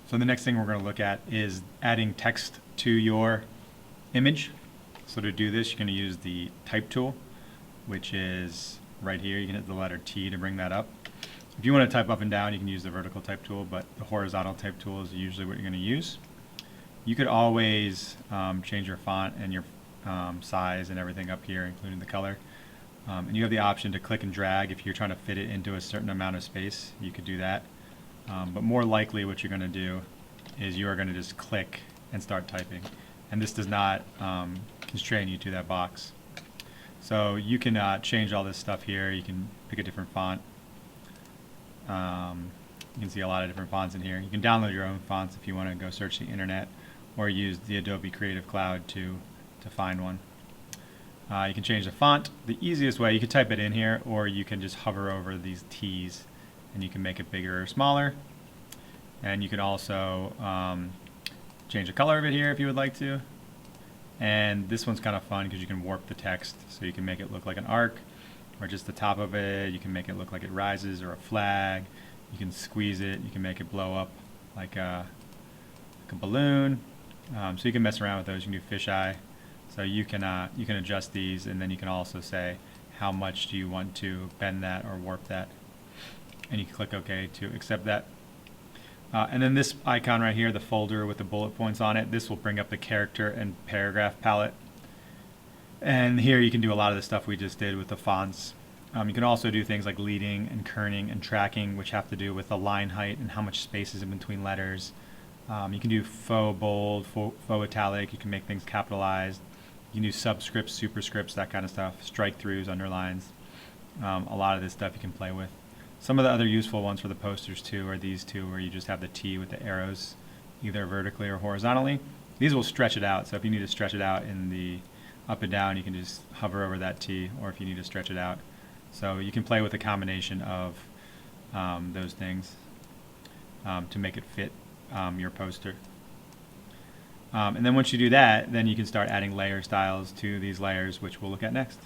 So the next thing we're going to look at is adding text to your image. So to do this, you're going to use the type tool, which is right here. You can hit the letter T to bring that up. If you want to type up and down, you can use the vertical type tool, but the horizontal type tool is usually what you're going to use. You could always change your font and your size and everything up here, including the color. And you have the option to click and drag if you're trying to fit it into a certain amount of space. You could do that. But more likely what you're going to do is you are going to just click and start typing. And this does not constrain you to that box. So you can change all this stuff here. You can pick a different font. You can see a lot of different fonts in here. You can download your own fonts if you want to go search the internet or use the Adobe Creative Cloud to find one. You can change the font. The easiest way, you can type it in here, or you can just hover over these T's and you can make it bigger or smaller. And you can also change the color of it here if you would like to. And this one's kind of fun because you can warp the text, so you can make it look like an arc or just the top of it. You can make it look like it rises or a flag. You can squeeze it. You can make it blow up like a balloon. So you can mess around with those. You can do fisheye. So you can adjust these, and then you can also say how much do you want to bend that or warp that. And you can click OK to accept that. And then this icon right here, the folder with the bullet points on it, this will bring up the character and paragraph palette. And here you can do a lot of the stuff we just did with the fonts. You can also do things like leading and kerning and tracking, which have to do with the line height and how much space is in between letters. You can do faux bold, faux italic. You can make things capitalized. You can do subscripts, superscripts, that kind of stuff. Strike throughs, underlines. A lot of this stuff you can play with. Some of the other useful ones for the posters too are these two, where you just have the T with the arrows, either vertically or horizontally. These will stretch it out, so if you need to stretch it out in the up and down, you can just hover over that T, or if you need to stretch it out. So you can play with a combination of those things to make it fit your poster. And then once you do that, then you can start adding layer styles to these layers, which we'll look at next.